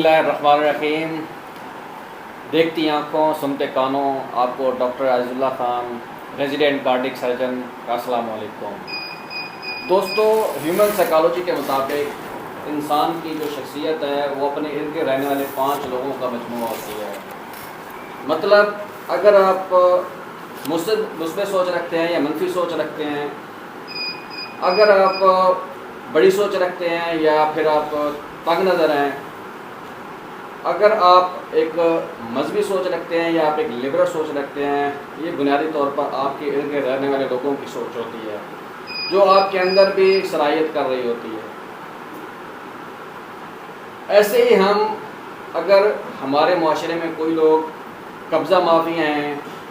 बिस्मिल्लाहिर्रहमानिर्रहीम। देखती आँखों सुनते कानों, आपको doctor Azizullah Khan, resident cardiac surgeon का अस्सलाम वालेकुम। दोस्तों, ह्यूमन साइकोलॉजी के मुताबिक इंसान की जो शख्सियत है वो अपने इर्द गिर्द रहने वाले 5 लोगों का मजमूआ होती है। मतलब अगर आप मुस्बित सोच रखते हैं या मनफी सोच रखते हैं, अगर आप बड़ी सोच रखते हैं या फिर आप तंग नज़र हैं, अगर आप एक मजहबी सोच रखते हैं या आप एक लिबरल सोच रखते हैं, ये बुनियादी तौर पर आपके इर्द गिर्द रहने वाले लोगों की सोच होती है जो आपके अंदर भी सलाहियत कर रही होती है। ऐसे ही अगर हमारे माशरे में कोई लोग कब्ज़ा माफी हैं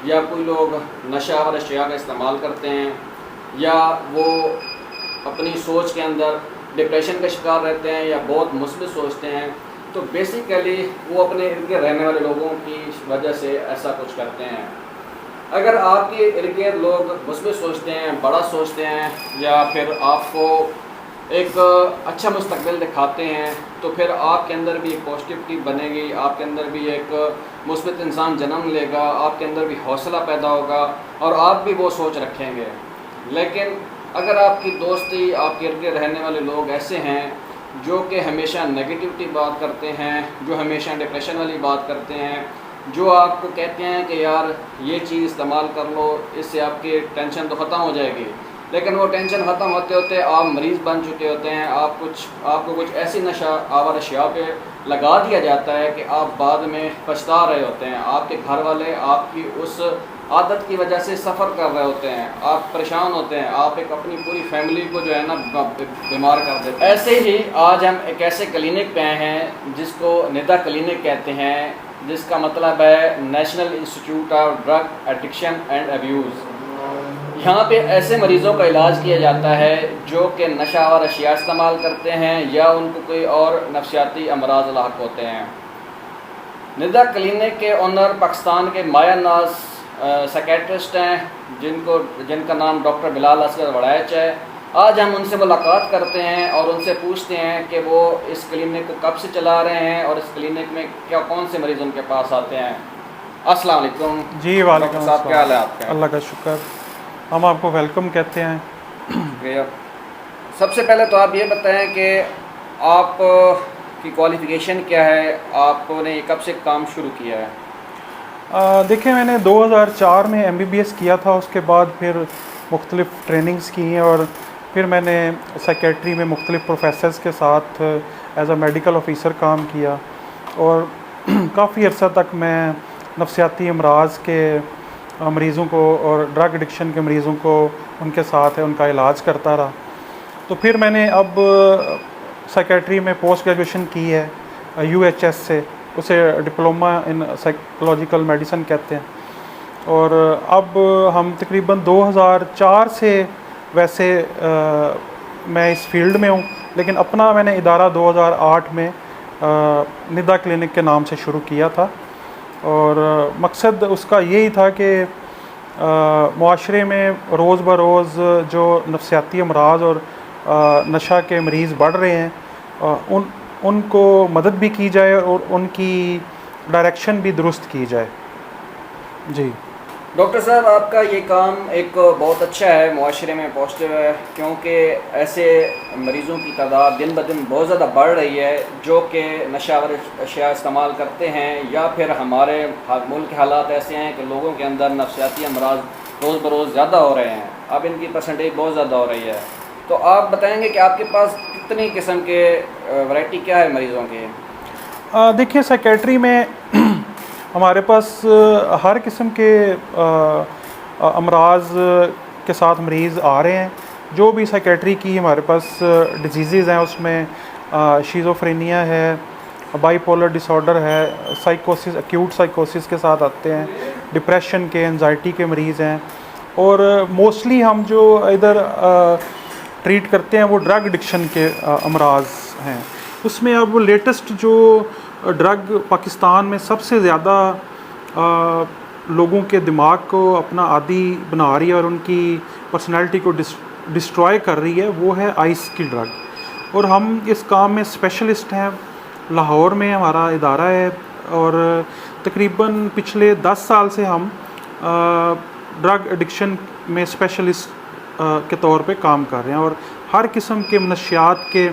या कोई लोग नशा और अशिया का इस्तेमाल करते हैं या वो अपनी सोच के अंदर डिप्रेशन का शिकार रहते हैं या बहुत मुस्बित सोचते हैं, तो बेसिकली वो अपने इर्द गिर्द रहने वाले लोगों की वजह से ऐसा कुछ करते हैं। अगर आपके इर्द गिर्द लोग मुस्बित सोचते हैं, बड़ा सोचते हैं या फिर आपको एक अच्छा मुस्तकबिल दिखाते हैं, तो फिर आपके अंदर भी एक पॉजिटिविटी बनेगी, आपके अंदर भी एक मुस्बित इंसान जन्म लेगा, आपके अंदर भी हौसला पैदा होगा और आप भी वो सोच रखेंगे। लेकिन अगर आपकी दोस्ती, आपके इर्द गिर्द रहने वाले लोग ऐसे हैं जो कि हमेशा नेगेटिविटी बात करते हैं, जो हमेशा डिप्रेशन वाली बात करते हैं, जो आपको कहते हैं कि यार ये चीज़ इस्तेमाल कर लो, इससे आपकी टेंशन तो ख़त्म हो जाएगी, लेकिन वो टेंशन ख़त्म होते होते आप मरीज़ बन चुके होते हैं। आपको कुछ ऐसी नशा आवर अशिया पे लगा दिया जाता है कि आप बाद में पछता रहे होते हैं। आपके घर वाले आपकी उस आदत की वजह से सफ़र कर रहे होते हैं, आप परेशान होते हैं, आप एक अपनी पूरी फैमिली को जो है ना बीमार कर देते हैं। ऐसे ही आज हम एक ऐसे क्लिनिक पे आए हैं जिसको निदा क्लिनिक कहते हैं, जिसका मतलब है national institute of drug addiction and abuse. यहाँ पे ऐसे मरीज़ों का इलाज किया जाता है जो कि नशा और अशिया इस्तेमाल करते हैं या उनको कोई और नफसियाती अमराज लाक होते हैं। निदा क्लिनिक के ओनर पाकिस्तान के माया नाज साइकेट्रिस्ट हैं जिनका नाम डॉक्टर बिलाल असगर वड़ैच है। आज हम उनसे मुलाकात करते हैं और उनसे पूछते हैं कि वो इस क्लिनिक को कब से चला रहे हैं और इस क्लिनिक में कौन से मरीज़ उनके पास आते हैं। अस्सलाम वालेकुम जी। वालेकुम साहब, क्या हाल है आपका? अल्लाह का शुक्र, हम आपको वेलकम कहते हैं। सबसे पहले तो आप ये बताएं कि आप की क्वालिफ़िकेशन क्या है, आपने ये कब से काम शुरू किया है? देखिए, मैंने 2004 में MBBS किया था, उसके बाद फिर मुख्तलिफ़ ट्रेनिंग्स की हैं और फिर मैंने साइकेट्री में मुख्तलिफ़ प्रोफेसर्स के साथ एज अ मेडिकल ऑफिसर काम किया और काफ़ी अर्सा तक मैं नफसियाती अमराज के मरीज़ों को और ड्रग एडिक्शन के मरीज़ों को उनके साथ उनका इलाज करता रहा। तो फिर मैंने अब साइकेट्री में पोस्ट ग्रेजुएशन की है UHS से, उसे डिप्लोमा इन साइकोलॉजिकल मेडिसिन कहते हैं। और अब हम तकरीबन 2004 से वैसे मैं इस फील्ड में हूँ, लेकिन अपना मैंने इदारा 2008 में निदा क्लिनिक के नाम से शुरू किया था और मकसद उसका यही था कि मुआशरे में रोज़ ब रोज़ जो नफसियाती अमराज और नशा के मरीज़ बढ़ रहे हैं उनको मदद भी की जाए और उनकी डायरेक्शन भी दुरुस्त की जाए। जी डॉक्टर साहब, आपका ये काम एक बहुत अच्छा है, मुआशरे में पॉजिटिव है, क्योंकि ऐसे मरीज़ों की तादाद दिन ब दिन बहुत ज़्यादा बढ़ रही है जो कि नशा और अशिया इस्तेमाल करते हैं या फिर हमारे मुल्क के हालात ऐसे हैं कि लोगों के अंदर नफसियाती अमराज रोज़ बरोज़ ज़्यादा हो रहे हैं। अब इनकी परसेंटेज बहुत ज़्यादा हो रही है, तो आप बताएँगे कि आपके पास कितनी किस्म के वैरायटी क्या है मरीज़ों की? देखिए, साइकेट्री में हमारे पास हर किस्म के अमराज के साथ मरीज़ आ रहे हैं। जो भी साइकेट्री की हमारे पास डिजीज़ हैं उसमें शिज़ोफ्रेनिया है, बाइपोलर डिसऑर्डर है, साइकोसिस, एक्यूट साइकोसिस के साथ आते हैं, डिप्रेशन के, एंजाइटी के मरीज़ हैं और मोस्टली हम जो इधर ट्रीट करते हैं वो ड्रग एडिक्शन के अमराज हैं। उसमें अब लेटेस्ट जो ड्रग पाकिस्तान में सबसे ज़्यादा लोगों के दिमाग को अपना आदी बना रही है और उनकी पर्सनैलिटी को डिस्ट्रॉय कर रही है, वो है आइस की ड्रग। और हम इस काम में स्पेशलिस्ट हैं लाहौर में हमारा इदारा है और तकरीबन पिछले 10 साल से हम ड्रग एडिक्शन में स्पेशलिस्ट के तौर पे काम कर रहे हैं और हर किस्म के मनशियात के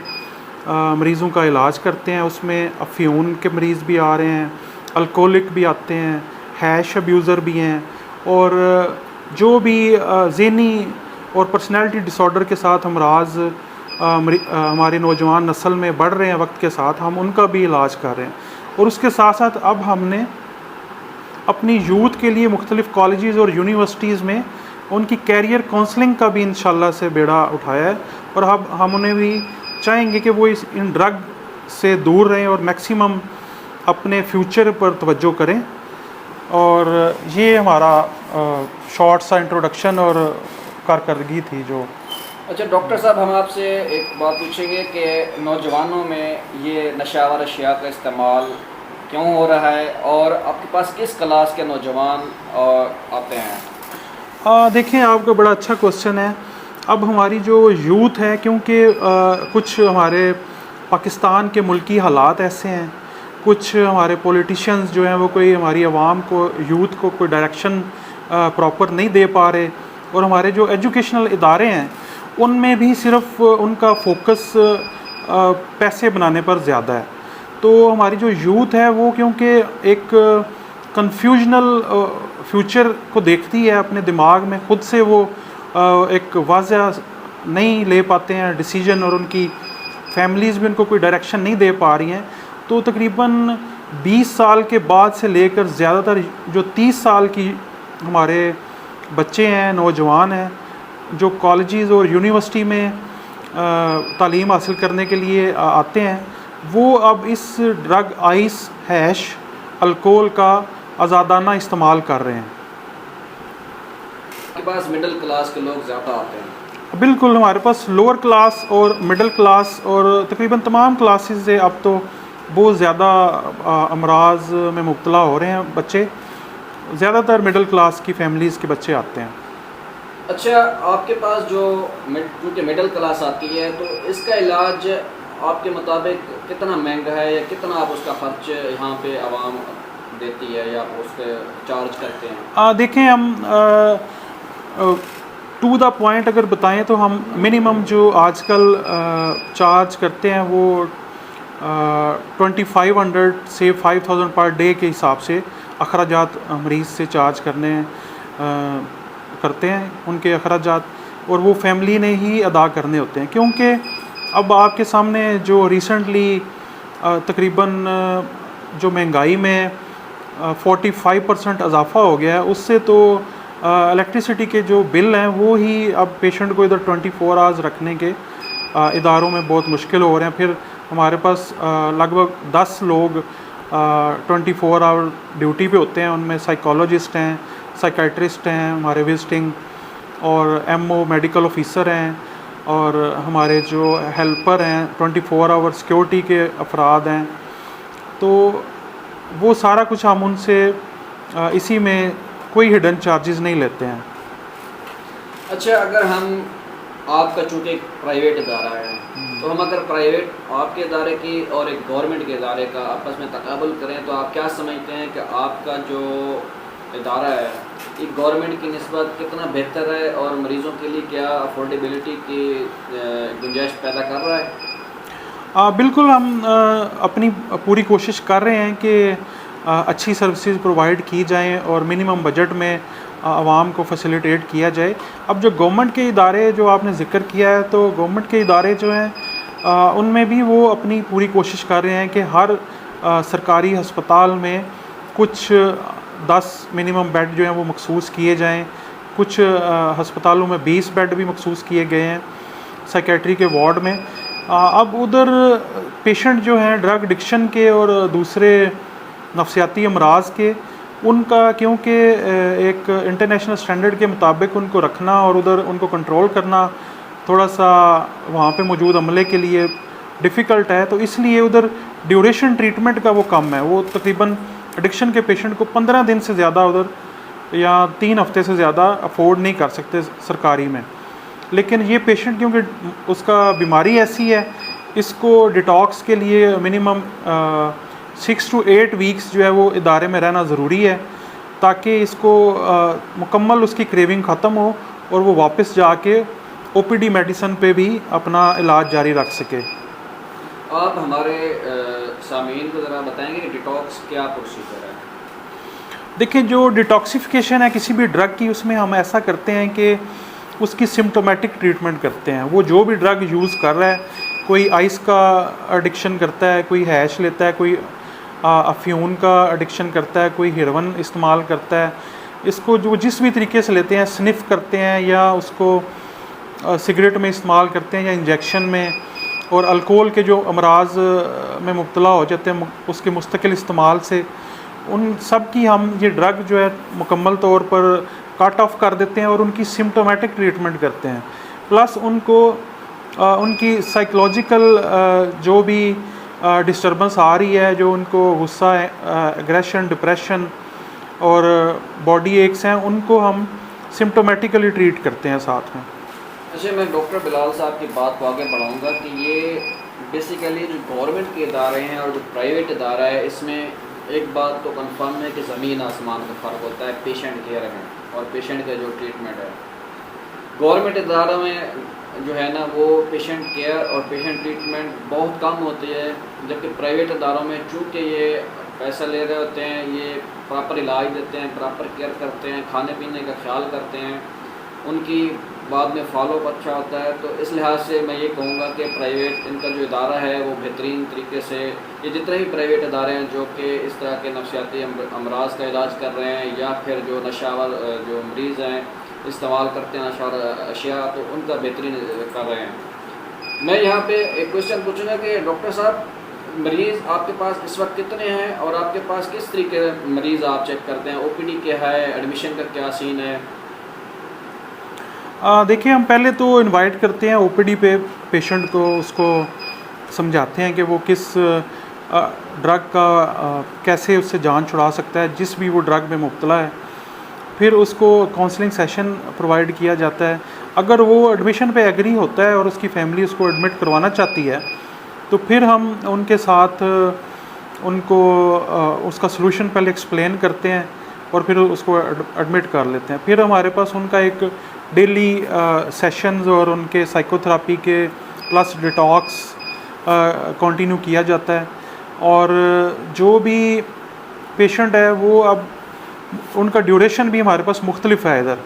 मरीज़ों का इलाज करते हैं। उसमें अफ्यून के मरीज़ भी आ रहे हैं, अल्कोहलिक भी आते हैं, हैश अब्यूज़र भी हैं और जो भी ज़हनी और पर्सनैलिटी डिसऑर्डर के साथ अमराज हमारी नौजवान नस्ल में बढ़ रहे हैं वक्त के साथ, हम उनका भी इलाज कर रहे हैं। और उसके साथ साथ अब हमने अपनी यूथ के लिए मुख्तलिफ़ कॉलेजेस और यूनिवर्सिटीज़ में उनकी कैरियर काउंसलिंग का भी इंशाल्लाह से बेड़ा उठाया है और अब हम उन्हें भी चाहेंगे कि वो इन ड्रग से दूर रहें और मैक्सिमम अपने फ्यूचर पर तवज्जो करें। और ये हमारा शॉर्ट सा इंट्रोडक्शन और कारकर्दगी थी जो। अच्छा डॉक्टर साहब, हम आपसे एक बात पूछेंगे कि नौजवानों में ये नशावर अशिया का इस्तेमाल क्यों हो रहा है और आपके पास किस क्लास के नौजवान आते हैं? देखें, आपका बड़ा अच्छा क्वेश्चन है। अब हमारी जो यूथ है, क्योंकि कुछ हमारे पाकिस्तान के मुल्की हालात ऐसे हैं, कुछ हमारे पॉलिटिशियंस जो हैं वो कोई हमारी आवाम को, यूथ को कोई डायरेक्शन प्रॉपर नहीं दे पा रहे और हमारे जो एजुकेशनल इदारे हैं उनमें भी सिर्फ उनका फोकस पैसे बनाने पर ज़्यादा है। तो हमारी जो यूथ है वो क्योंकि एक कन्फ्यूजनल फ्यूचर को देखती है अपने दिमाग में, खुद से वो एक वाज़ह नहीं ले पाते हैं डिसीजन और उनकी फैमिलीज़ भी उनको कोई डायरेक्शन नहीं दे पा रही हैं। तो तकरीबन 20 साल के बाद से लेकर ज़्यादातर जो 30 साल की हमारे बच्चे हैं, नौजवान हैं, जो कॉलेजेस और यूनिवर्सिटी में तालीम हासिल करने के लिए आते हैं, वो अब इस ड्रग आइस, हैश, अल्कोहल का आज़ादाना इस्तेमाल कर रहे हैं। आपके पास मिडिल क्लास के लोग ज़्यादा आते हैं? बिल्कुल, हमारे पास लोअर क्लास और मिडिल क्लास और तकरीबन तमाम क्लासेस से अब तो बहुत ज़्यादा अमराज में मुब्तला हो रहे हैं बच्चे। ज़्यादातर मिडिल क्लास की फैमिलीज़ के बच्चे आते हैं। अच्छा, आपके पास जो क्योंकि मिडिल क्लास आती है तो इसका इलाज आपके मुताबिक कितना महंगा है या कितना आप उसका ख़र्च यहाँ पे आवाम देती है या आप उस पर चार्ज करते हैं? देखें, हम टू द पॉइंट अगर बताएं तो हम मिनिमम जो आजकल चार्ज करते हैं वो 2500 से 5000 पर डे के हिसाब से अखराजात मरीज़ से चार्ज करते हैं उनके अखराजात, और वो फैमिली ने ही अदा करने होते हैं। क्योंकि अब आपके सामने जो रिसेंटली तकरीबन जो महंगाई में 45% इजाफ़ा हो गया है, उससे तो इलेक्ट्रिसिटी के जो बिल हैं वो ही अब पेशेंट को इधर 24 आवर्स रखने के इदारों में बहुत मुश्किल हो रहे हैं। फिर हमारे पास लगभग 10 लोग 24 आवर ड्यूटी पे होते हैं, उनमें साइकोलॉजिस्ट हैं, साइकेट्रिस्ट हैं, हमारे विजिटिंग और एमओ मेडिकल ऑफिसर हैं, और हमारे जो हेल्पर हैं 24 आवर सिक्योरिटी के अफराद हैं। तो वो सारा कुछ हम उनसे इसी में कोई हिडन चार्जेस नहीं लेते हैं। अच्छा, अगर हम आपका चूँकि एक प्राइवेट इदारा है तो हम अगर प्राइवेट आपके इदारे की और एक गवर्नमेंट के इदारे का आपस में तकाबुल करें तो आप क्या समझते हैं कि आपका जो इदारा है एक गवर्नमेंट की निस्बत कितना बेहतर है और मरीज़ों के लिए क्या अफोर्डेबिलिटी की गुंजाइश पैदा कर रहा है? बिल्कुल, हम अपनी पूरी कोशिश कर रहे हैं कि अच्छी सर्विसेज प्रोवाइड की जाएं और मिनिमम बजट में आवाम को फैसिलिटेट किया जाए। अब जो गवर्नमेंट के इदारे जो आपने ज़िक्र किया है, तो गवर्नमेंट के इदारे जो हैं उनमें भी वो अपनी पूरी कोशिश कर रहे हैं कि हर सरकारी हस्पताल में कुछ 10 मिनिमम बेड जो हैं वो मखसूस किए जाएं। कुछ हस्पतालों में 20 बेड भी मखसूस किए गए हैं साइकेट्री के वार्ड में। अब उधर पेशेंट जो हैं ड्रग एडिक्शन के और दूसरे नफसियाती अमराज के, उनका क्योंकि एक इंटरनेशनल स्टैंडर्ड के मुताबिक उनको रखना और उधर उनको कंट्रोल करना थोड़ा सा वहाँ पे मौजूद अमले के लिए डिफ़िकल्ट है, तो इसलिए उधर ड्यूरेशन ट्रीटमेंट का वो कम है। वो तकरीबन एडिक्शन के पेशेंट को 15 दिन से ज़्यादा उधर या 3 हफ्ते से ज़्यादा अफोर्ड नहीं कर सकते सरकारी में। लेकिन ये पेशेंट क्योंकि उसका बीमारी ऐसी है इसको डिटॉक्स के लिए मिनिमम 6 to 8 वीक्स जो है वो इदारे में रहना ज़रूरी है, ताकि इसको मुकम्मल उसकी क्रेविंग ख़त्म हो और वो वापस जाके OPD मेडिसिन पे भी अपना इलाज जारी रख सके। आप हमारे सामीन को ज़रा बताएंगे कि डिटॉक्स क्या प्रोसीजर है? देखिए, जो डिटॉक्सिफिकेशन है किसी भी ड्रग की, उसमें हम ऐसा करते हैं कि उसकी सिम्टोमेटिक ट्रीटमेंट करते हैं। वो जो भी ड्रग यूज़ कर रहा है, कोई आइस का एडिक्शन करता है, कोई हैश लेता है, कोई अफ्यून का एडिक्शन करता है, कोई हेरोइन इस्तेमाल करता है, इसको जो जिस भी तरीके से लेते हैं, स्निफ़ करते हैं या उसको सिगरेट में इस्तेमाल करते हैं या इंजेक्शन में, और अल्कोहल के जो अमराज में मुब्तला हो जाते हैं उसके मुस्तकिल इस्तेमाल से, उन सब की हम ये ड्रग जो है मुकम्मल तौर पर कट ऑफ कर देते हैं और उनकी सिम्टोमेटिक ट्रीटमेंट करते हैं। प्लस उनको उनकी साइकोलॉजिकल जो भी डिस्टर्बेंस आ रही है, जो उनको गुस्सा है, एग्रेशन, डिप्रेशन और बॉडी एक्स हैं, उनको हम सिम्टोमेटिकली ट्रीट करते हैं साथ में। अच्छा, मैं डॉक्टर बिलाल साहब की बात को आगे बढ़ाऊंगा कि ये बेसिकली जो गवर्नमेंट के इदारे हैं और जो प्राइवेट इदारा है, इसमें एक बात तो कंफर्म है कि ज़मीन आसमान का फ़र्क होता है पेशेंट केयर में और पेशेंट का जो ट्रीटमेंट है। गवर्नमेंट इदारों में जो है ना, वो पेशेंट केयर और पेशेंट ट्रीटमेंट बहुत कम होती है, जबकि प्राइवेट इदारों में चूँकि ये पैसा ले रहे होते हैं, ये प्रॉपर इलाज देते हैं, प्रॉपर केयर करते हैं, खाने पीने का ख्याल करते हैं, उनकी बाद में फॉलोअप अच्छा होता है। तो इस लिहाज से मैं ये कहूँगा कि प्राइवेट इनका जो इदारा है वो बेहतरीन तरीके से, ये जितने भी प्राइवेट इदारे हैं जो कि इस तरह के नफसियाती अमराज का इलाज कर रहे हैं या फिर जो नशावर जो मरीज़ हैं इस्तेमाल करते हैं नशावर अशिया, तो उनका बेहतरीन कर रहे हैं। मैं यहाँ पे एक क्वेश्चन पूछूँगा कि डॉक्टर साहब, मरीज़ आपके पास इस वक्त कितने हैं और आपके पास किस तरीके मरीज़ आप चेक करते हैं? OPD क्या है, एडमिशन का क्या सीन है? देखिए, हम पहले तो इनवाइट करते हैं OPD पे पेशेंट को, उसको समझाते हैं कि वो किस ड्रग का कैसे उससे जान छुड़ा सकता है जिस भी वो ड्रग में मुब्तला है। फिर उसको काउंसलिंग सेशन प्रोवाइड किया जाता है। अगर वो एडमिशन पे एग्री होता है और उसकी फैमिली उसको एडमिट करवाना चाहती है, तो फिर हम उनके साथ उनको उसका सलूशन पहले एक्सप्लेन करते हैं और फिर उसको एडमिट कर लेते हैं। फिर हमारे पास उनका एक डेली सेशंस और उनके साइकोथेरापी के प्लस डिटॉक्स कंटिन्यू किया जाता है। और जो भी पेशेंट है वो अब उनका ड्यूरेशन भी हमारे पास मुख्तलिफ है इधर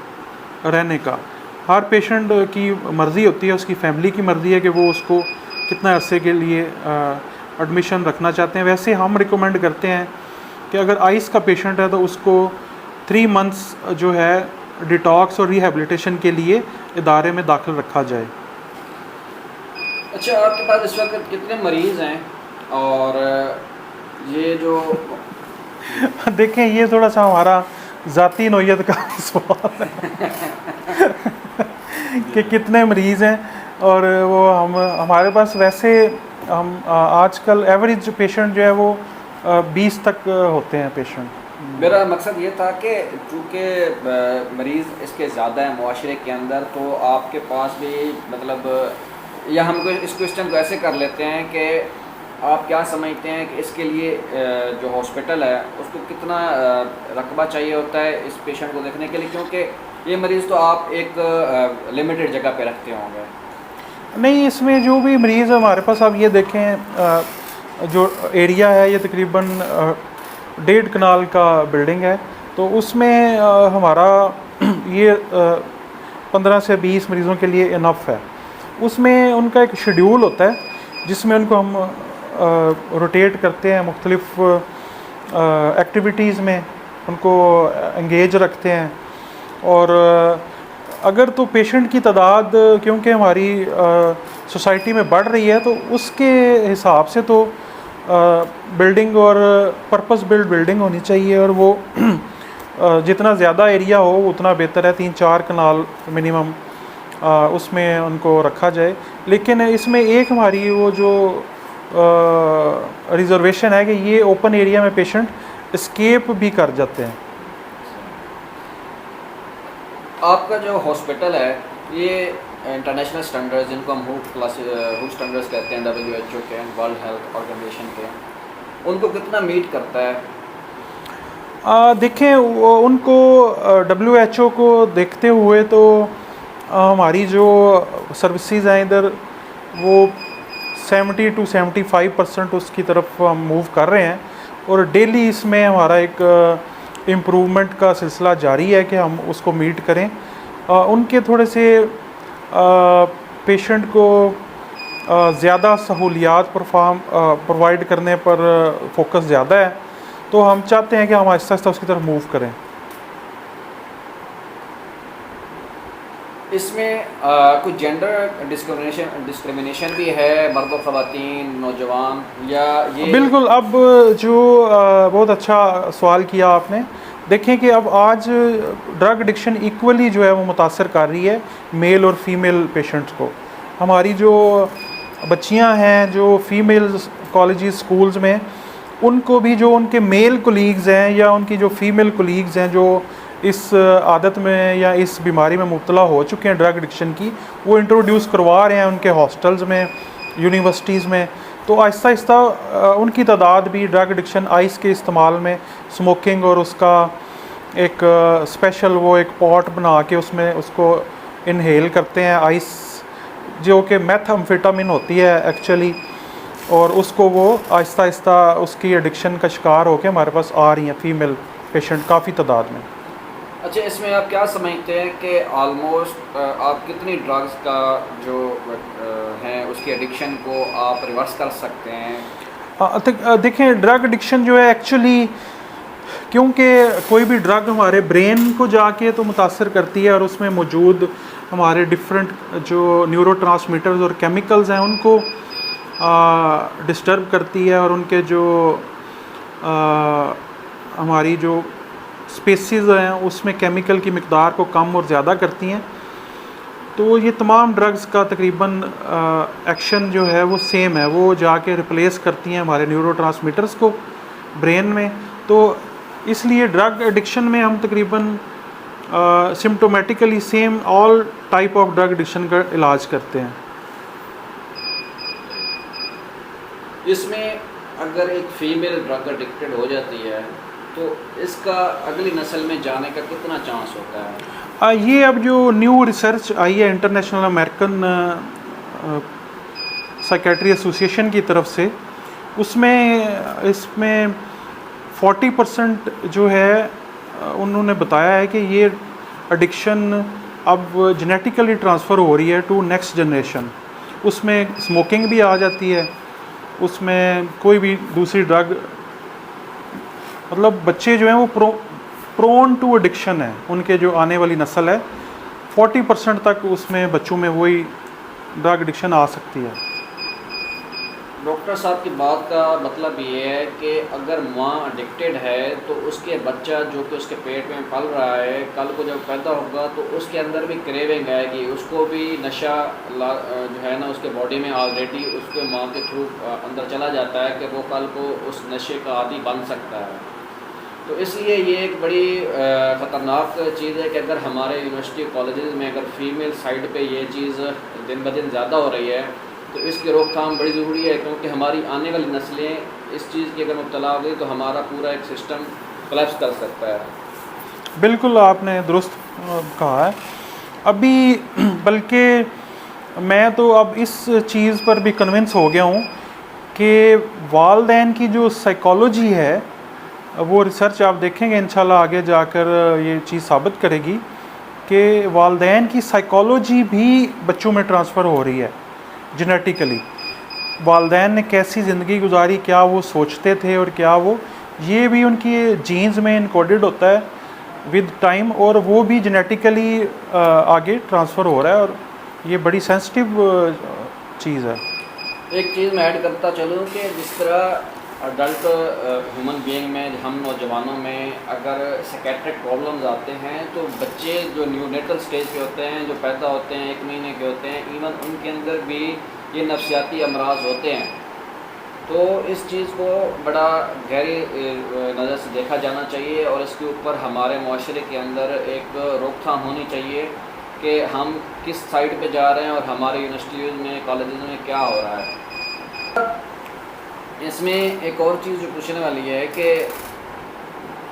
रहने का। हर पेशेंट की मर्ज़ी होती है, उसकी फैमिली की मर्ज़ी है कि वो उसको कितना अरसे के लिए एडमिशन रखना चाहते हैं। वैसे हम रिकमेंड करते हैं कि अगर आइस का पेशेंट है तो उसको 3 मंथ्स जो है डिटॉक्स और रिहेबिलिटेशन के लिए इदारे में दाखिल रखा जाए। अच्छा, आपके पास इस वक्त कितने मरीज़ हैं? और ये जो देखें, ये थोड़ा सा हमारा ज़ाती नौयत का सवाल है कि कितने मरीज़ हैं। और वो हमारे पास वैसे हम आजकल एवरेज पेशेंट जो है वो 20 तक होते हैं पेशेंट। मेरा मकसद ये था कि चूँकि मरीज़ इसके ज़्यादा है मुआशरे के अंदर, तो आपके पास भी मतलब, या हम इस क्वेश्चन को ऐसे कर लेते हैं कि आप क्या समझते हैं कि इसके लिए जो हॉस्पिटल है उसको कितना रकबा चाहिए होता है इस पेशेंट को देखने के लिए, क्योंकि ये मरीज़ तो आप एक लिमिटेड जगह पे रखते होंगे? नहीं, इसमें जो भी मरीज़ हमारे पास, आप ये देखें जो एरिया है ये तकरीबन 1.5 कनाल का बिल्डिंग है, तो उसमें हमारा ये 15 से 20 मरीज़ों के लिए इनफ है। उसमें उनका एक शेड्यूल होता है जिसमें उनको हम रोटेट करते हैं, मुख्तलिफ एक्टिविटीज़ में उनको एंगेज रखते हैं। और अगर तो पेशेंट की तादाद क्योंकि हमारी सोसाइटी में बढ़ रही है, तो उसके हिसाब से तो बिल्डिंग और पर्पस बिल्ड बिल्डिंग होनी चाहिए, और वो जितना ज़्यादा एरिया हो उतना बेहतर है। 3-4 कनाल मिनिमम उसमें उनको रखा जाए। लेकिन इसमें एक हमारी वो जो रिजर्वेशन है कि ये ओपन एरिया में पेशेंट एस्केप भी कर जाते हैं। आपका जो हॉस्पिटल है ये इंटरनेशनल स्टैंडर्ड्स जिनको हम हू स्टैंडर्ड्स कहते हैं, WHO के, वर्ल्ड हेल्थ ऑर्गेनाइजेशन के, उनको कितना मीट करता है? देखें उनको WHO को देखते हुए तो हमारी जो सर्विसेज हैं इधर वो 70 to 75% उसकी तरफ हम मूव कर रहे हैं, और डेली इसमें हमारा एक इम्प्रूवमेंट का सिलसिला जारी है कि हम उसको मीट करें। उनके थोड़े से पेशेंट को ज़्यादा सहूलियात प्रोवाइड करने पर फोकस ज़्यादा है, तो हम चाहते हैं कि हम आहिस्ता आहिस्ता उसकी तरफ मूव करें। इसमें कुछ जेंडर डिस्क्रिमिनेशन भी है, मर्द और ख़वातीन, नौजवान, या ये? बिल्कुल। अब जो बहुत अच्छा सवाल किया आपने। देखें कि अब आज ड्रग एडिक्शन इक्वली जो है वो मुतासर कर रही है मेल और फीमेल पेशेंट्स को। हमारी जो बच्चियां हैं जो फीमेल कॉलेजेस स्कूल्स में, उनको भी जो उनके मेल कोलीग्स हैं या उनकी जो फीमेल कोलीग्स हैं जो इस आदत में या इस बीमारी में मुब्तला हो चुके हैं ड्रग एडिक्शन की, वो इंट्रोड्यूस करवा रहे हैं उनके हॉस्टल्स में, यूनिवर्सिटीज़ में। तो आहिस्ता आहिस्ता उनकी तादाद भी ड्रग एडिक्शन, आइस के इस्तेमाल में, स्मोकिंग, और उसका एक स्पेशल वो एक पॉट बना के उसमें उसको इनहेल करते हैं आइस, जो कि मेथाम्फेटामिन होती है एक्चुअली, और उसको वो आहिस्ता आहिस्ता उसकी एडिक्शन का शिकार होकर हमारे पास आ रही हैं फीमेल पेशेंट काफ़ी तादाद में। अच्छा, इसमें आप क्या समझते हैं कि ऑलमोस्ट आप कितनी ड्रग्स का जो है उसकी एडिक्शन को आप रिवर्स कर सकते हैं? देखें ड्रग एडिक्शन जो है एक्चुअली, क्योंकि कोई भी ड्रग हमारे ब्रेन को जाके तो मुतासर करती है और उसमें मौजूद हमारे डिफरेंट जो न्यूरोट्रांसमीटर्स और केमिकल्स हैं उनको डिस्टर्ब करती है, और उनके जो हमारी जो स्पेसीज हैं उसमें केमिकल की मिकदार को कम और ज़्यादा करती हैं। तो ये तमाम ड्रग्स का तकरीबन एक्शन जो है वो सेम है, वो जाके रिप्लेस करती हैं हमारे न्यूरोट्रांसमीटर्स को ब्रेन में। तो इसलिए ड्रग एडिक्शन में हम तकरीबन symptomatically same all type of drug addiction का इलाज करते हैं। इसमें अगर एक फीमेल ड्रग एडिक्टेड हो जाती है तो इसका अगली नस्ल में जाने का कितना चांस होता है? ये अब जो न्यू रिसर्च आई है इंटरनेशनल अमेरिकन साइकेट्री एसोसिएशन की तरफ से, उसमें इसमें 40% जो है उन्होंने बताया है कि ये एडिक्शन अब जेनेटिकली ट्रांसफ़र हो रही है टू नेक्स्ट जनरेशन। उसमें स्मोकिंग भी आ जाती है, उसमें कोई भी दूसरी ड्रग, मतलब बच्चे जो हैं वो प्रोन टू एडिक्शन है, उनके जो आने वाली नस्ल है 40% तक उसमें बच्चों में वही ड्रग एडिक्शन आ सकती है। डॉक्टर साहब की बात का मतलब ये है कि अगर माँ एडिक्टेड है तो उसके बच्चा जो कि उसके पेट में पल रहा है, कल को जब पैदा होगा तो उसके अंदर भी क्रेविंग आएगी, उसको भी नशा जो है ना उसके बॉडी में ऑलरेडी उसके माँ के थ्रू अंदर चला जाता है कि वो कल को उस नशे का आदी बन सकता है। तो इसलिए ये एक बड़ी ख़तरनाक चीज़ है कि अगर हमारे यूनिवर्सिटी कॉलेजेस में अगर फ़ीमेल साइड पे ये चीज़ दिन ब दिन ज़्यादा हो रही है तो इसकी रोकथाम बड़ी ज़रूरी है, क्योंकि हमारी आने वाली नस्लें इस चीज़ की अगर मुब्तला हो गई तो हमारा पूरा एक सिस्टम कोलैप्स कर सकता है। बिल्कुल आपने दुरुस्त कहा है। अभी बल्कि मैं तो अब इस चीज़ पर भी कन्विंस हो गया हूँ कि वालिदैन की जो साइकोलॉजी है, वो रिसर्च आप देखेंगे इंशाल्लाह आगे जाकर ये चीज़ साबित करेगी कि वालिदैन की साइकोलॉजी भी बच्चों में ट्रांसफ़र हो रही है जेनेटिकली। वालिदैन ने कैसी ज़िंदगी गुजारी, क्या वो सोचते थे और क्या वो, ये भी उनकी जीन्स में इनकोडेड होता है विद टाइम, और वो भी जेनेटिकली आगे ट्रांसफ़र हो रहा है, और ये बड़ी सेंसिटिव चीज़ है। एक चीज़ मैं ऐड करता चलूँ कि जिस तरह अडल्ट ह्यूमन बीइंग में, हम नौजवानों में अगर साइकेट्रिक प्रॉब्लम्स आते हैं तो बच्चे जो न्यूनेटल स्टेज पे होते हैं, जो पैदा होते हैं 1 महीने के होते हैं, इवन उनके अंदर भी ये नफ्सियाती अमराज होते हैं। तो इस चीज़ को बड़ा गहरी नज़र से देखा जाना चाहिए और इसके ऊपर हमारे माशरे के अंदर एक रोकथाम होनी चाहिए कि हम किस साइड पे जा रहे हैं और हमारे यूनिवर्सिटीज़ में, कॉलेजेस में क्या हो रहा है। इसमें एक और चीज़ जो पूछने वाली है कि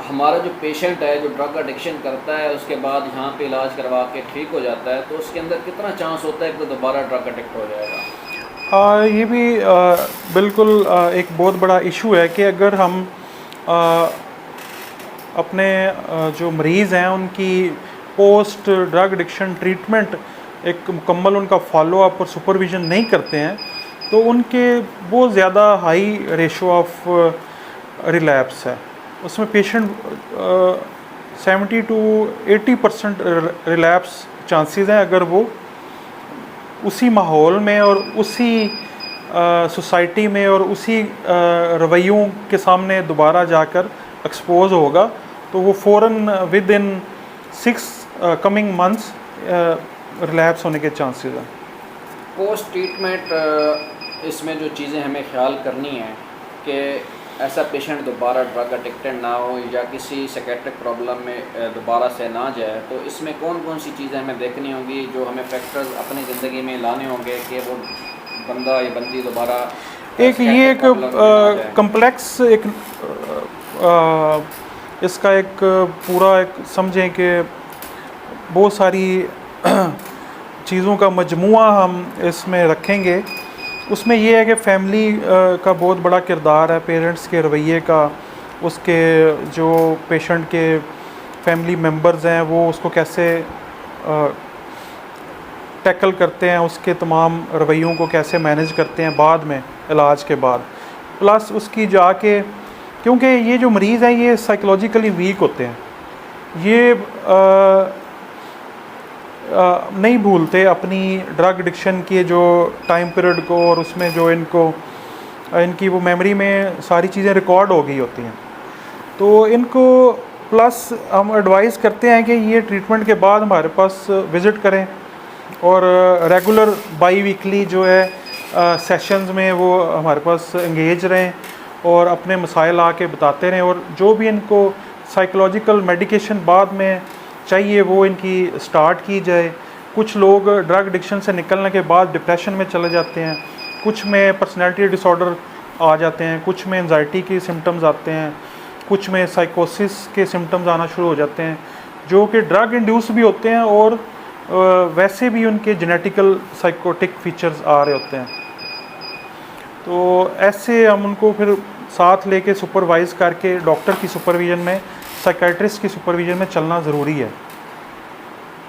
हमारा जो पेशेंट है जो ड्रग एडिक्शन करता है उसके बाद यहाँ पे इलाज करवा के ठीक हो जाता है, तो उसके अंदर कितना चांस होता है कि दोबारा ड्रग एडिक्ट हो जाएगा? ये भी बिल्कुल एक बहुत बड़ा इशू है कि अगर हम अपने जो मरीज़ हैं उनकी पोस्ट ड्रग एडिक्शन ट्रीटमेंट एक मुकम्मल उनका फॉलो अप और सुपरविज़न नहीं करते हैं तो उनके बहुत ज़्यादा हाई रेशो ऑफ रिलैप्स है। उसमें पेशेंट 70 to 80% रिलैप्स चांसेस हैं अगर वो उसी माहौल में और उसी सोसाइटी में और उसी रवैयों के सामने दोबारा जाकर एक्सपोज होगा तो वो फ़ौरन with in 6 coming months relapse होने के चांसेस हैं। पोस्ट ट्रीटमेंट इसमें जो चीज़ें हमें ख्याल करनी है कि ऐसा पेशेंट दोबारा ड्रग एडिक्टेड ना हो या किसी साइकेट्रिक प्रॉब्लम में दोबारा से ना जाए, तो इसमें कौन कौन सी चीज़ें हमें देखनी होंगी, जो हमें फैक्टर्स अपनी ज़िंदगी में लाने होंगे कि वो बंदा या बंदी दोबारा एक कम्प्लेक्स एक इसका एक पूरा एक समझें कि बहुत सारी चीज़ों का मजमुआ हम इसमें रखेंगे। उसमें ये है कि फैमिली का बहुत बड़ा किरदार है, पेरेंट्स के रवैये का, उसके जो पेशेंट के फैमिली मेम्बर्स हैं वो उसको कैसे टैकल करते हैं, उसके तमाम रवैयों को कैसे मैनेज करते हैं बाद में इलाज के बाद। प्लस उसकी जाके क्योंकि ये जो मरीज़ हैं ये साइकोलॉजिकली वीक होते हैं, ये नहीं भूलते अपनी ड्रग एडिक्शन के जो टाइम पीरियड को, और उसमें जो इनकी वो मेमोरी में सारी चीज़ें रिकॉर्ड हो गई होती हैं। तो इनको प्लस हम एडवाइस करते हैं कि ये ट्रीटमेंट के बाद हमारे पास विज़िट करें और रेगुलर बाई वीकली जो है सेशंस में वो हमारे पास इंगेज रहें और अपने मसाइल आके बताते रहें, और जो भी इनको साइकोलॉजिकल मेडिकेशन बाद में चाहिए वो इनकी स्टार्ट की जाए। कुछ लोग ड्रग एडिक्शन से निकलने के बाद डिप्रेशन में चले जाते हैं, कुछ में पर्सनैलिटी डिसऑर्डर आ जाते हैं, कुछ में एंजाइटी के सिम्टम्स आते हैं, कुछ में साइकोसिस के सिम्टम्स आना शुरू हो जाते हैं जो कि ड्रग इंड्यूस भी होते हैं और वैसे भी उनके जेनेटिकल साइकोटिक फीचर्स आ रहे होते हैं। तो ऐसे हम उनको फिर साथ लेके सुपरवाइज़ करके डॉक्टर की सुपरविज़न में, साइकेट्रिस्ट की सुपरविज़न में चलना ज़रूरी है।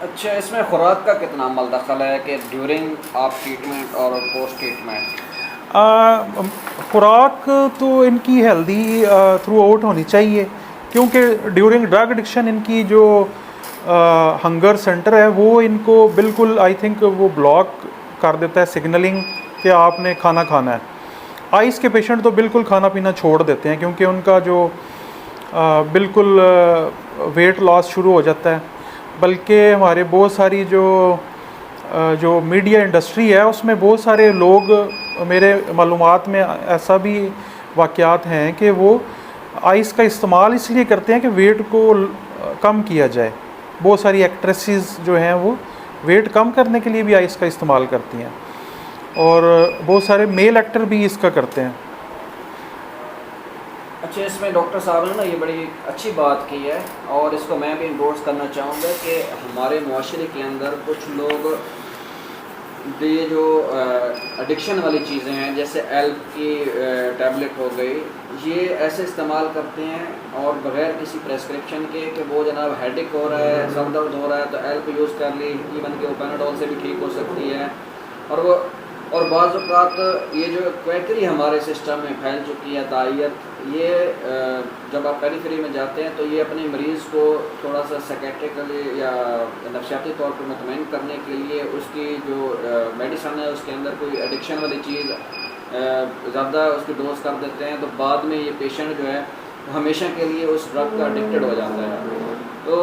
अच्छा, इसमें खुराक का कितना अमल दखल है कि ड्यूरिंग आप ट्रीटमेंट और पोस्ट ट्रीटमेंट? खुराक तो इनकी हेल्दी थ्रू आउट होनी चाहिए, क्योंकि ड्यूरिंग ड्रग एडिक्शन इनकी जो हंगर सेंटर है वो इनको बिल्कुल आई थिंक वो ब्लॉक कर देता है सिग्नलिंग कि आपने खाना खाना है। आइस के पेशेंट तो बिल्कुल खाना पीना छोड़ देते हैं क्योंकि उनका जो बिल्कुल वेट लॉस शुरू हो जाता है। बल्कि हमारे बहुत सारी जो मीडिया इंडस्ट्री है उसमें बहुत सारे लोग, मेरे मालूमात में ऐसा भी वाक़यात हैं कि वो आइस का इस्तेमाल इसलिए करते हैं कि वेट को कम किया जाए। बहुत सारी एक्ट्रेसेस जो हैं वो वेट कम करने के लिए भी आइस का इस्तेमाल करती हैं, और बहुत सारे मेल एक्टर भी इसका करते हैं। अच्छा, इसमें डॉक्टर साहब ने ना ये बड़ी अच्छी बात की है और इसको मैं भी इंडोर्स करना चाहूँगा कि हमारे मुआशरे के अंदर कुछ लोग ये जो एडिक्शन वाली चीज़ें हैं जैसे एल्प की टैबलेट हो गई, ये ऐसे इस्तेमाल करते हैं और बग़ैर किसी प्रेस्क्रिप्शन के कि वो जनाब हेडेक हो रहा है, सर दर्द हो रहा है तो एल्प यूज़ कर ली, इवन कि वो पैनाडोल से भी ठीक हो सकती है। और बाज़ औक़ात ये जो क्वैकरी हमारे सिस्टम में फैल चुकी है, दाइयत, ये जब आप पेरिफेरी में जाते हैं तो ये अपने मरीज़ को थोड़ा सा साइकेट्रिकली या नफसियाती तौर पर मुतमईन करने के लिए उसकी जो मेडिसन है उसके अंदर कोई एडिक्शन वाली चीज़ ज़्यादा उसकी डोज कर देते हैं, तो बाद में ये पेशेंट जो है हमेशा के लिए उस ड्रग का एडिक्टेड हो जाता है। तो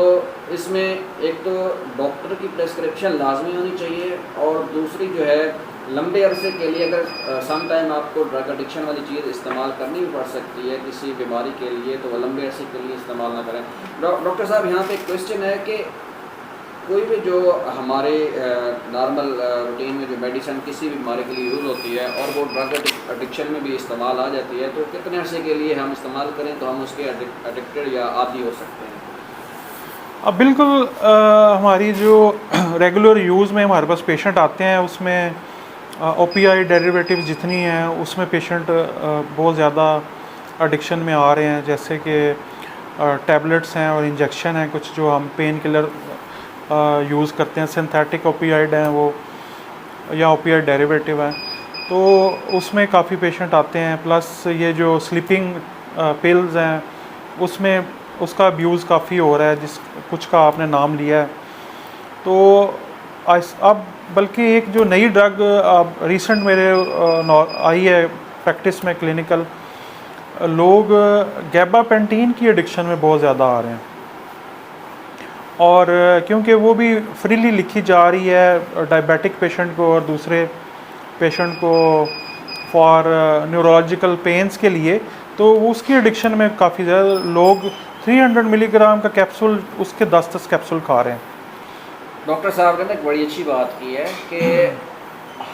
इसमें एक तो डॉक्टर की प्रेस्क्रिप्शन लाजमी होनी चाहिए, और दूसरी जो है लंबे अरसे के लिए अगर सम टाइम आपको ड्रग एडिक्शन वाली चीज़ इस्तेमाल करनी भी पड़ सकती है किसी बीमारी के लिए, तो वह लंबे अरसे के लिए इस्तेमाल ना करें। डॉक्टर साहब, यहाँ पे एक क्वेश्चन है कि कोई भी जो हमारे नॉर्मल रूटीन में जो मेडिसिन किसी भी बीमारी के लिए यूज़ होती है और वो ड्रग एडिक्शन में भी इस्तेमाल आ जाती है, तो कितने अरसे के लिए हम इस्तेमाल करें तो हम उसके एडिक्टेड या आदी हो सकते हैं? अब बिल्कुल हमारी जो रेगुलर यूज़ में हमारे पास पेशेंट आते हैं उसमें ओपीआई डेरिवेटिव जितनी हैं उसमें पेशेंट बहुत ज़्यादा एडिक्शन में आ रहे हैं, जैसे कि टैबलेट्स हैं और इंजेक्शन हैं, कुछ जो हम पेन किलर यूज़ करते हैं, सिंथेटिक ओपीआइड हैं वो, या ओपीआइड डेरिवेटिव हैं, तो उसमें काफ़ी पेशेंट आते हैं। प्लस ये जो स्लीपिंग पिल्स हैं उसमें उसका अब्यूज़ काफ़ी हो रहा है, जिस कुछ का आपने नाम लिया है। तो अब बल्कि एक जो नई ड्रग अब रिसेंट मेरे आई है प्रैक्टिस में क्लिनिकल, लोग गैबापेंटीन की एडिक्शन में बहुत ज़्यादा आ रहे हैं, और क्योंकि वो भी फ्रीली लिखी जा रही है डायबिटिक पेशेंट को और दूसरे पेशेंट को फॉर न्यूरोलॉजिकल पेन्स के लिए, तो उसकी एडिक्शन में काफ़ी ज़्यादा लोग 300 मिलीग्राम का कैप्सूल उसके 10-10 कैप्सूल खा रहे हैं। डॉक्टर साहब ने एक बड़ी अच्छी बात की है कि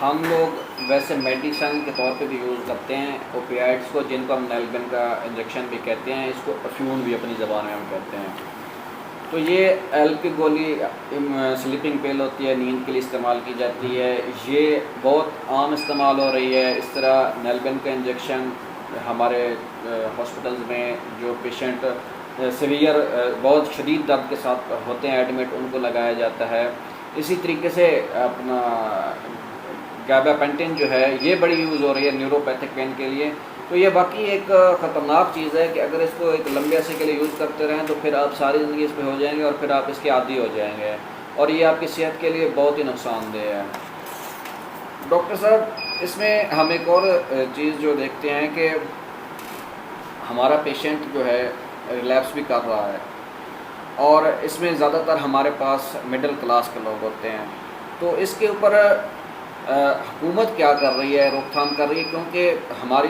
हम लोग वैसे मेडिसिन के तौर पे भी यूज़ करते हैं ओपियाइड्स को, जिनको हम नेलबिन का इंजेक्शन भी कहते हैं, इसको अफ्यून भी अपनी ज़बान में हम कहते हैं। तो ये एल की गोली स्लीपिंग पिल होती है, नींद के लिए इस्तेमाल की जाती है, ये बहुत आम इस्तेमाल हो रही है। इस तरह नेलबिन का इंजेक्शन हमारे हॉस्पिटल्स में जो पेशेंट सीवियर बहुत शदीद दर्द के साथ होते हैं एडमिट, उनको लगाया जाता है। इसी तरीके से अपना गैबापेंटीन जो है ये बड़ी यूज़ हो रही है न्यूरोपैथिक पेन के लिए। तो ये बाकी एक ख़तरनाक चीज़ है कि अगर इसको एक लंबे अरसे के लिए यूज़ करते रहें तो फिर आप सारी ज़िंदगी इस पर हो जाएंगे और फिर आप इसके आदी हो जाएंगे, और ये आपकी सेहत के लिए बहुत ही नुकसानदेह है। डॉक्टर साहब, इसमें हम एक और चीज़ जो देखते हैं कि हमारा पेशेंट जो है रिलैप्स भी कर रहा है, और इसमें ज़्यादातर हमारे पास मिडिल क्लास के लोग होते हैं। तो इसके ऊपर हुकूमत क्या कर रही है, रोकथाम कर रही है? क्योंकि हमारी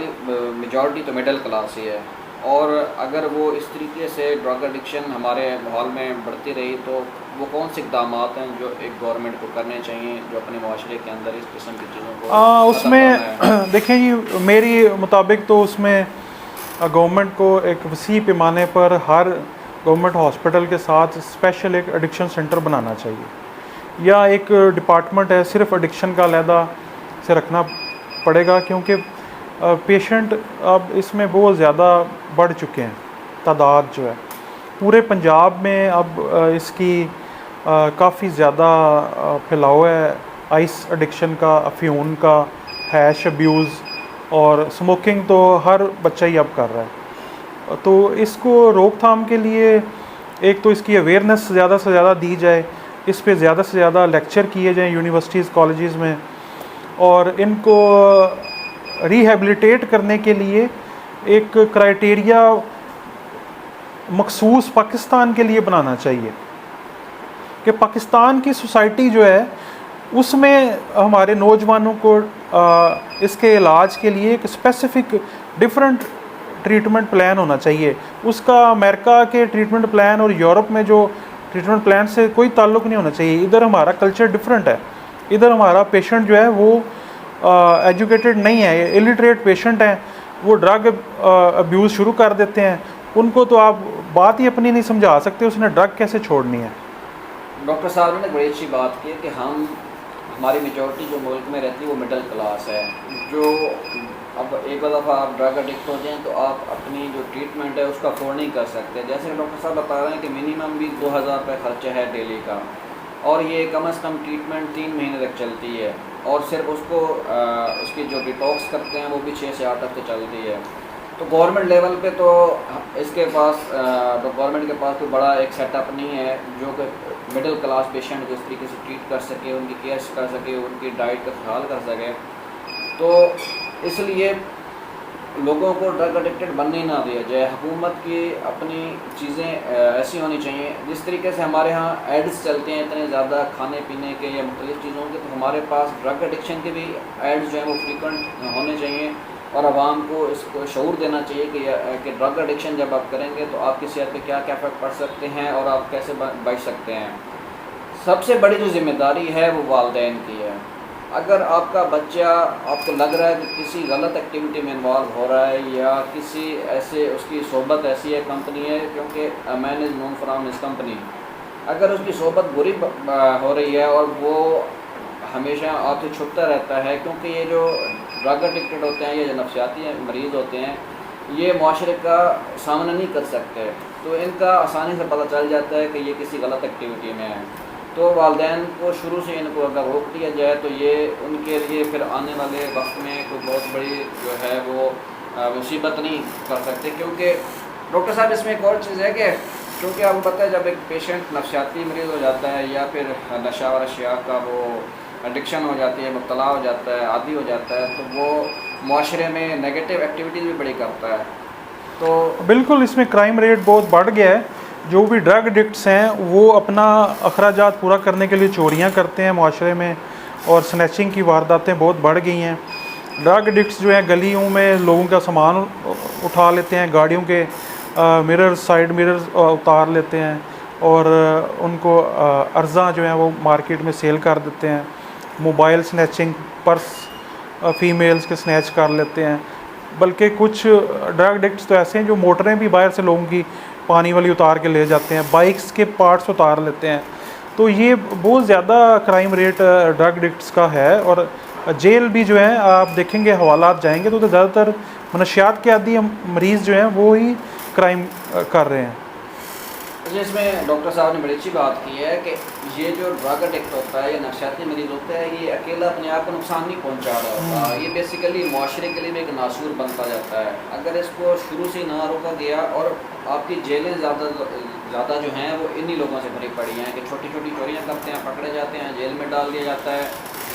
मेजॉरिटी तो मिडिल क्लास ही है, और अगर वो इस तरीके से ड्रग एडिक्शन हमारे माहौल में बढ़ती रही तो वो कौन से इक़दाम हैं जो एक गवर्नमेंट को करने चाहिए जो अपने माशरे के अंदर इस किस्म की चीज़ों को उसमें देखें जी, मेरी मुताबिक तो उसमें गवर्नमेंट को एक वसी पैमाने पर हर गवर्नमेंट हॉस्पिटल के साथ स्पेशल एक एडिक्शन सेंटर बनाना चाहिए, या एक डिपार्टमेंट है सिर्फ एडिक्शन का अलहदा से रखना पड़ेगा, क्योंकि पेशेंट अब इसमें बहुत ज़्यादा बढ़ चुके हैं। तादाद जो है पूरे पंजाब में अब इसकी काफ़ी ज़्यादा फैलाव है, आइस एडिक्शन का, अफ्यून का, हैश अब्यूज़ और स्मोकिंग तो हर बच्चा ही अब कर रहा है। तो इसको रोकथाम के लिए एक तो इसकी अवेयरनेस ज़्यादा से ज़्यादा दी जाए, इस पे ज़्यादा से ज़्यादा लेक्चर किए जाएं यूनिवर्सिटीज़ कॉलेजेस में, और इनको रिहेबिलिटेट करने के लिए एक क्राइटेरिया मखसूस पाकिस्तान के लिए बनाना चाहिए कि पाकिस्तान की सोसाइटी जो है उसमें हमारे नौजवानों को इसके इलाज के लिए एक स्पेसिफ़िक डिफरेंट ट्रीटमेंट प्लान होना चाहिए। उसका अमेरिका के ट्रीटमेंट प्लान और यूरोप में जो ट्रीटमेंट प्लान से कोई ताल्लुक़ नहीं होना चाहिए। इधर हमारा कल्चर डिफरेंट है, इधर हमारा पेशेंट जो है वो एजुकेटेड नहीं है, इलिटरेट पेशेंट हैं, वो ड्रग अब्यूज़ शुरू कर देते हैं। उनको तो आप बात ही अपनी नहीं समझा सकते उसने ड्रग कैसे छोड़नी है। डॉक्टर साहब ने बड़ी अच्छी बात की कि हमारी मेजॉरिटी जो मुल्क में रहती है वो मिडिल क्लास है, जो अब एक दफ़ा आप ड्रग एडिक्ट हो जाएँ तो आप अपनी जो ट्रीटमेंट है उसका अफोर्ड नहीं कर सकते। जैसे कि डॉक्टर साहब बता रहे हैं कि मिनिमम भी 2000 रुपये खर्चा है डेली का, और ये कम से कम ट्रीटमेंट 3 महीने तक चलती है, और सिर्फ उसको उसकी जो डिटॉक्स करते हैं वो भी 6 से 8 हफ्ते चलती है। तो गवर्नमेंट लेवल पे तो इसके पास गवर्नमेंट के पास कोई बड़ा एक सेटअप नहीं है जो कि मिडिल क्लास पेशेंट को इस तरीके से ट्रीट कर सके, उनकी केयर कर सके, उनकी डाइट का ख्याल कर सके। तो इसलिए लोगों को ड्रग एडिक्टेड बनने ही ना दिया जाए। हुकूमत की अपनी चीज़ें ऐसी होनी चाहिए, जिस तरीके से हमारे यहाँ एड्स चलते हैं इतने ज़्यादा खाने पीने के या मुख्तलिफ़ चीज़ों के, तो हमारे पास ड्रग एडिक्शन के भी एड्स जो हैं वो फ्रीक्वेंट होने चाहिए, और आवाम को इसको शऊर देना चाहिए कि ड्रग एडिक्शन जब आप करेंगे तो आपकी सेहत पे क्या क्या इफेक्ट पड़ सकते हैं और आप कैसे बच सकते हैं। सबसे बड़ी जो ज़िम्मेदारी है वो वालिदैन की है। अगर आपका बच्चा, आपको लग रहा है कि किसी गलत एक्टिविटी में इन्वॉल्व हो रहा है या किसी ऐसे उसकी सोबत ऐसी है, कंपनी है, क्योंकि a man is known from his company, अगर उसकी सोबत बुरी हो रही है और वो हमेशा आपसे छुपता रहता है, क्योंकि ये जो ड्रग एडिक्टेड होते हैं, ये जो नफसियाती मरीज़ होते हैं, ये मुआशरे का सामना नहीं कर सकते, तो इनका आसानी से पता चल जाता है कि ये किसी गलत एक्टिविटी में है। तो वालिदैन को शुरू से इनको अगर रोक दिया जाए तो ये उनके लिए फिर आने वाले वक्त में कोई बहुत बड़ी जो है वो मुसीबत नहीं कर सकते। क्योंकि डॉक्टर साहब इसमें एक और चीज़ है कि क्योंकि आपको पता है जब एक पेशेंट नफसियाती मरीज़ हो जाता है या फिर नशा और अशिया का वो एडिक्शन हो जाती है, मुब्तला हो जाता है, आदी हो जाता है, तो वो मुआशरे में नेगेटिव एक्टिविटीज़ भी बड़ी करता है। तो बिल्कुल इसमें क्राइम रेट बहुत बढ़ गया है। जो भी ड्रग एडिक्ट्स हैं वो अपना अखराजात पूरा करने के लिए चोरियां करते हैं माशरे में, और स्नैचिंग की वारदातें बहुत बढ़ गई हैं। ड्रग एडिक्ट्स जो हैं गलियों में लोगों का सामान उठा लेते हैं, गाड़ियों के मिरर, साइड मिरर्स उतार लेते हैं और उनको अर्ज़ा जो है वो मार्केट में सेल कर देते हैं। मोबाइल स्नैचिंग, पर्स फीमेल्स के स्नैच कर लेते हैं। बल्कि कुछ ड्रग एडिक्ट्स तो ऐसे हैं जो मोटरें भी बाहर से लोगों की पानी वाली उतार के ले जाते हैं, बाइक्स के पार्ट्स उतार लेते हैं। तो ये बहुत ज़्यादा क्राइम रेट ड्रग एडिक्ट्स का है। और जेल भी जो है आप देखेंगे, हवालात जाएंगे तो ज़्यादातर मनशियात के आदि मरीज़ जो हैं वो ही क्राइम कर रहे हैं। जिसमें डॉक्टर साहब ने बड़ी अच्छी बात की है कि ये जो ड्रग एडिक्ट होता है या नफसियाती मरीज़ होता है, ये अकेला अपने आप को नुकसान नहीं पहुंचा रहा होता, ये बेसिकली माशरे के लिए भी एक नासूर बनता जाता है। अगर इसको शुरू से ना रोका गया, और आपकी जेलें ज़्यादा जो हैं वो इन्हीं लोगों से भरी पड़ी हैं कि छोटी छोटी चोरियाँ करते हैं, पकड़े जाते हैं, जेल में डाल दिया जाता है,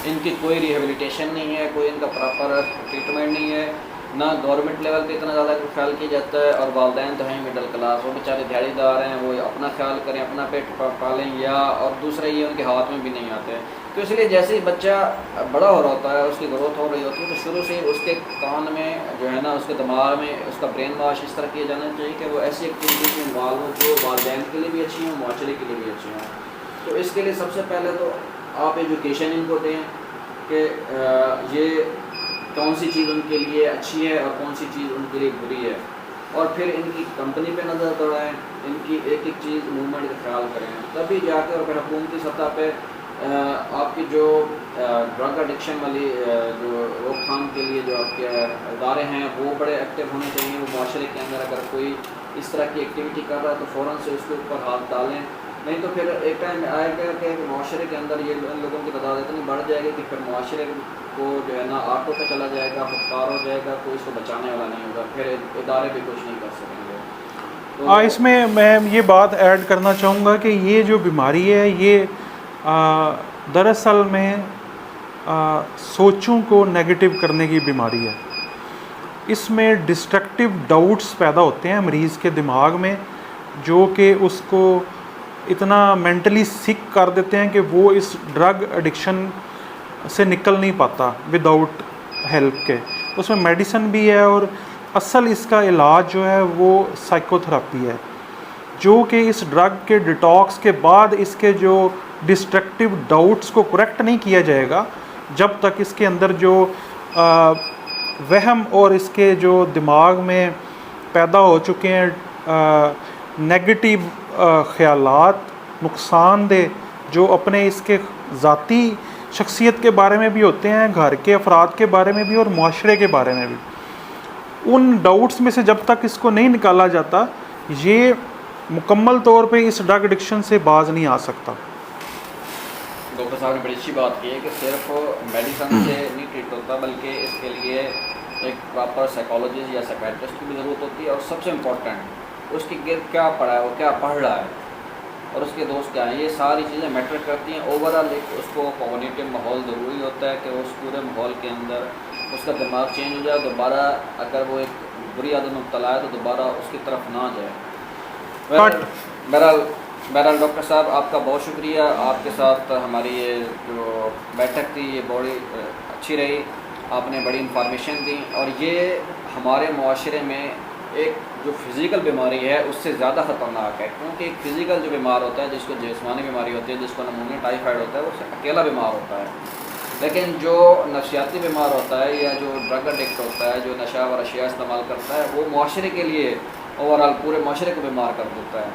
इनकी कोई रिहेबिलिटेशन नहीं है, कोई इनका प्रॉपर ट्रीटमेंट नहीं है, ना गवर्नमेंट लेवल पे इतना ज़्यादा ख्याल किया जाता है। और वालिदैन तो हैं मिडिल क्लास, वो बेचारे दिहाड़ीदार हैं, वो अपना ख्याल करें, अपना पेट पालें, या और दूसरा ये उनके हाथ में भी नहीं आते। तो इसलिए जैसे ही बच्चा बड़ा हो रहा होता है, उसकी ग्रोथ हो रही होती है, तो शुरू से उसके कान में जो है ना, उसके दिमाग में उसका ब्रेन वॉश इस तरह किया जाना चाहिए कि वो ऐसी एक्टिविटीज़ में इन्वॉल्व हो जो वालिदैन के लिए भी अच्छी हों, माशरे के लिए भी अच्छी हों। तो इसके लिए सबसे पहले तो आप एजुकेशन इनको दें कि ये कौन सी चीज़ उनके लिए अच्छी है और कौन सी चीज़ उनके लिए बुरी है, और फिर इनकी कंपनी पे नज़र दौड़ाएँ, इनकी एक एक चीज़ मूवमेंट का ख्याल करें, तभी जाकर और फिर हुकूमती सतह पे आपकी जो ड्रग एडिक्शन वाली जो रोकथाम के लिए जो आपके इदारे हैं वो बड़े एक्टिव होने चाहिए। वो माशरे के अंदर अगर कोई इस तरह की एक्टिविटी कर रहा है तो फ़ौरन से उसके ऊपर हाथ डालें, नहीं तो फिर एक टाइम आएगा कि माशरे के अंदर ये लोगों की तादाद इतनी बढ़ जाएगी कि फिर माशरे को जो है ना आटो पे चला जाएगा, फुटकार हो जाएगा, कोई इसको बचाने वाला नहीं होगा, फिर इदारे भी कुछ नहीं कर सकेंगे। तो इसमें मैं ये बात ऐड करना चाहूँगा कि ये जो बीमारी है ये दरअसल में सोचों को नेगेटिव करने की बीमारी है। इसमें डिस्ट्रक्टिव डाउट्स पैदा होते हैं मरीज़ के दिमाग में, जो कि उसको इतना मेंटली सिक कर देते हैं कि वो इस ड्रग एडिक्शन से निकल नहीं पाता विदाउट हेल्प के। उसमें मेडिसिन भी है, और असल इसका इलाज जो है वो साइकोथेरेपी है, जो कि इस ड्रग के डिटॉक्स के बाद इसके जो डिस्ट्रक्टिव डाउट्स को करेक्ट नहीं किया जाएगा, जब तक इसके अंदर जो वहम और इसके जो दिमाग में पैदा हो चुके हैं नेगेटिव ख़यालात, नुकसानदेह, जो अपने इसके ज़ाती शख्सियत के बारे में भी होते हैं, घर के अफराद के बारे में भी और माशरे के बारे में भी, उन डाउट्स में से जब तक इसको नहीं निकाला जाता, ये मुकम्मल तौर पे इस ड्रग एडिक्शन से बाज नहीं आ सकता। डॉक्टर साहब ने बड़ी अच्छी बात की है कि सिर्फ मेडिसिन से नहीं ट्रीट होता, बल्कि इसके लिए एक प्रॉपर साइकोलॉजिस्ट या साइकियाट्रिस्ट की भी ज़रूरत होती है, और सबसे इम्पोर्टेंट उसके गिर्द क्या पढ़ा है, वो क्या पढ़ रहा है, और उसके दोस्त क्या हैं, ये सारी चीज़ें मैटर करती हैं। ओवरऑल एक उसको कॉग्निटिव माहौल ज़रूरी होता है कि उस पूरे माहौल के अंदर उसका दिमाग चेंज हो जाए, दोबारा अगर वो एक बुरी आदत में मुब्तला है तो दोबारा उसकी तरफ ना जाए। बहरहाल डॉक्टर साहब आपका बहुत शुक्रिया, आपके साथ हमारी ये जो बैठक थी ये बड़ी अच्छी रही, आपने बड़ी इंफॉर्मेशन दी, और ये हमारे मुआशरे में एक जो फिज़िकल बीमारी है उससे ज़्यादा ख़तरनाक है, क्योंकि एक फ़िज़िकल जो बीमार होता है, जिसको जिस्मानी बीमारी होती है, जिसको नमूनिया टाइफाइड होता है, वो सिर्फ अकेला बीमार होता है। लेकिन जो नफसियाती बीमार होता है या जो ड्रग एडिक्ट होता है, जो नशा व अशिया इस्तेमाल करता है, वो मुआशरे के लिए ओवरऑल पूरे मुआशरे को बीमार कर देता है।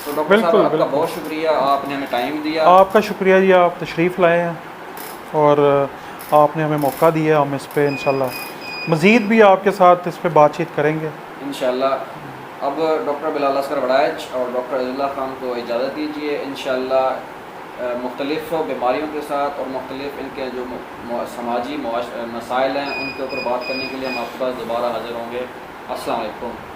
तो डॉक्टर साहब बिल्कुल, आपका बिल्कुल। बहुत शुक्रिया, आपने हमें टाइम दिया। आपका शुक्रिया जी, आप तशरीफ़ लाए हैं और आपने हमें मौका दिया। हम इस पे इंशाल्लाह मज़ीद भी आपके साथ इस पे बातचीत करेंगे इंशाल्लाह। अब डॉक्टर बिलाल असगर वड़ाइच और डॉक्टर अज़ीज़ुल्लाह खान को इजाज़त दीजिए। इंशाल्लाह मुख्तलिफ़ बीमारियों के साथ और मुख्तलिफ़ इनके जो समाजी मसाइल हैं उनके ऊपर बात करने के लिए हम आपके पास दोबारा हाज़िर होंगे। अस्सलाम वालेकुम।